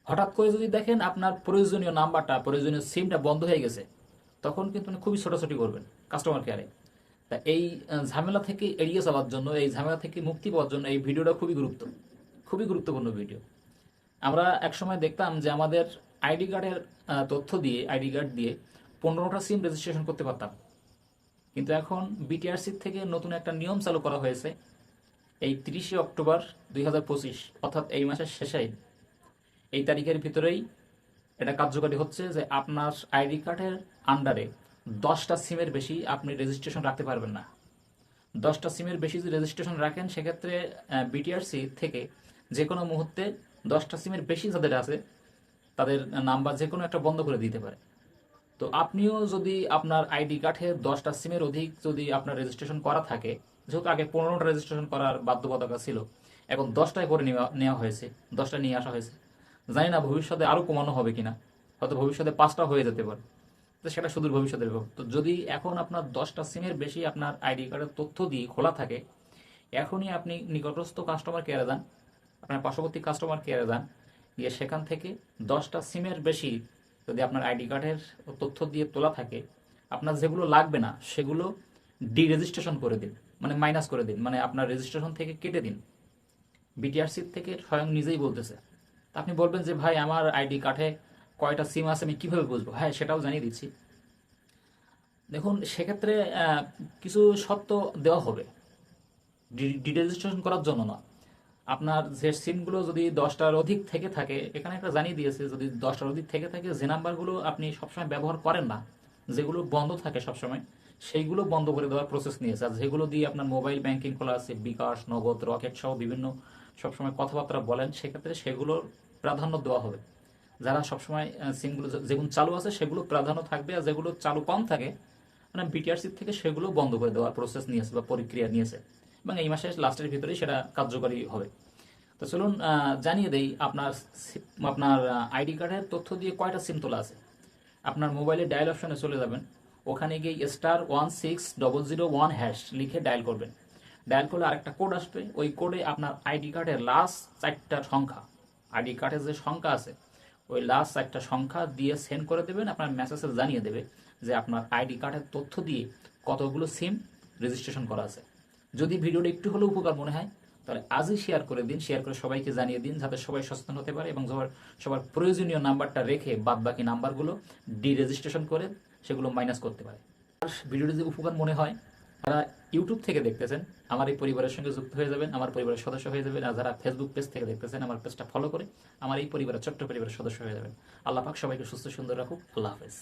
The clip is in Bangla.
হঠাৎ করে যদি দেখেন আপনার প্রয়োজনীয় নাম্বারটা, প্রয়োজনীয় সিমটা বন্ধ হয়ে গেছে, তখন কিন্তু খুবই ছোটাছুটি করবেন কাস্টমার কেয়ারে। তা এই ঝামেলা থেকে এড়িয়ে যাওয়ার জন্য, এই ঝামেলা থেকে মুক্তি পাওয়ার জন্য এই ভিডিওটা খুবই গুরুত্বপূর্ণ ভিডিও। আমরা একসময় দেখতাম যে আমাদের আইডি কার্ডের তথ্য দিয়ে, আইডি কার্ড দিয়ে 15টা সিম রেজিস্ট্রেশন করতে পারতাম। কিন্তু এখন বিটিআরসি থেকে নতুন একটা নিয়ম চালু করা হয়েছে। এই 30শে অক্টোবর 2025, অর্থাৎ এই মাসের শেষেই, এই তারিখের ভিতরেই এটা কার্যকরী হচ্ছে যে আপনার আইডি কার্ডের আন্ডারে 10টা সিমের বেশি আপনি রেজিস্ট্রেশন রাখতে পারবেন না। 10টা সিমের বেশি যদি রেজিস্ট্রেশন রাখেন, সেক্ষেত্রে বিটিআরসি থেকে যে কোনো মুহূর্তে 10টা সিমের বেশি যাদের আছে তাদের নাম্বার যে কোনো একটা বন্ধ করে দিতে পারে। তো আপনিও যদি আপনার আইডি কার্ডে 10টা সিমের অধিক যদি আপনার রেজিস্ট্রেশন করা থাকে, যেহেতু আগে 15টা রেজিস্ট্রেশন করার বাধ্যবাধকতা ছিল, এখন 10টায় করে নেওয়া হয়েছে, 10টা নিয়ে আসা হয়েছে। জানি না ভবিষ্যতে আরও কমানো হবে কিনা, হয়তো ভবিষ্যতে 5টা হয়ে যেতে পারে, তো সেটা সুদূর ভবিষ্যতের ব্যাপার। তো যদি এখন আপনার 10টা সিমের বেশি আপনার আইডি কার্ডের তথ্য দিয়ে খোলা থাকে, এখনই আপনি নিকটস্থ কাস্টমার কেয়ারে যান, আপনার পার্শ্ববর্তী কাস্টমার কেয়ারে যান, গিয়ে সেখান থেকে 10টা সিমের বেশি যদি আপনার আইডি কার্ডের তথ্য দিয়ে তোলা থাকে, আপনার যেগুলো লাগবে না সেগুলো ডি রেজিস্ট্রেশন করে দিন, মানে মাইনাস করে দিন, মানে আপনার রেজিস্ট্রেশন থেকে কেটে দিন। বিটিআরসি থেকে স্বয়ং নিজেই বলতেছে। তা আপনি বলবেন যে ভাই আমার আইডি কার্ডে কয়টা সিম আছে আমি কিভাবে বুঝবো? হ্যাঁ, সেটাও জানিয়ে দিচ্ছি। দেখুন, সেক্ষেত্রে কিছু শর্ত দেওয়া হবে ডিরেজিস্ট্রেশন করার জন্য না। আপনার যে সিমগুলো যদি 10টার অধিক থেকে থাকে, এখানে একটা জানিয়ে দিয়েছে, যদি 10টার অধিক থেকে থাকে, যে নাম্বারগুলো আপনি সবসময় ব্যবহার করেন না, যেগুলো বন্ধ থাকে সবসময়, সেইগুলো বন্ধ করে দেওয়ার প্রসেস নিয়েছে। আর যেগুলো দিয়ে আপনার মোবাইল ব্যাংকিং খোলা আছে, বিকাশ, নগদ, রকেট সহ বিভিন্ন সবসময় কথাবার্তা বলেন, সেক্ষেত্রে সেগুলোর প্রাধান্য দেওয়া হবে। যারা সবসময় সিমগুলো যেগুলো চালু আছে সেগুলো প্রাধান্য থাকবে, আর যেগুলো চালু কম থাকে, মানে বিটিআরসি থেকে সেগুলো বন্ধ করে দেওয়ার প্রসেস নিয়েছে বা প্রক্রিয়া নিয়েছে, এবং এই মাসের লাস্টের ভিতরেই সেটা কার্যকরী হবে। তো চলুন জানিয়ে দেই আপনার আপনার আইডি কার্ডের তথ্য দিয়ে কয়টা সিম তোলা আছে। আপনার মোবাইলে ডায়াল অপশনে চলে যাবেন, ওখানে গিয়ে *16001# লিখে ডায়াল করবেন। ডায়াল করলে আরেকটা কোড আসবে, ওই কোডে আপনার আইডি কার্ডের লাস্ট 4টা সংখ্যা, আইডি কার্ডের যে সংখ্যা আছে ওই লাস্ট 4টা সংখ্যা দিয়ে সেন্ড করে দেবেন। আপনার মেসেজে জানিয়ে দেবে যে আপনার আইডি কার্ডের তথ্য দিয়ে কতগুলো সিম রেজিস্ট্রেশন করা আছে। যদি ভিডিওটা একটু হলেও উপকার মনে হয়, তাহলে আজই শেয়ার করে দিন, শেয়ার করে সবাইকে জানিয়ে দিন, যাতে সবাই সচেতন হতে পারে এবং সবার প্রয়োজনীয় নাম্বারটা রেখে বাদ বাকি নাম্বারগুলো ডি রেজিস্ট্রেশন করে সেগুলো মাইনাস করতে পারে। আর ভিডিওটি যদি উপকার মনে হয়, যারা ইউটিউব থেকে দেখতেছেন আমার এই পরিবারের সঙ্গে যুক্ত হয়ে যাবেন, আমার পরিবারের সদস্য হয়ে যাবেন। আর যারা ফেসবুক পেজ থেকে দেখতেছেন আমার পেজটা ফলো করে আমার এই পরিবারের ছোট্ট পরিবারের সদস্য হয়ে যাবেন। আল্লাহ পাক সবাইকে সুস্থ সুন্দর রাখুক। আল্লাহ হাফেজ।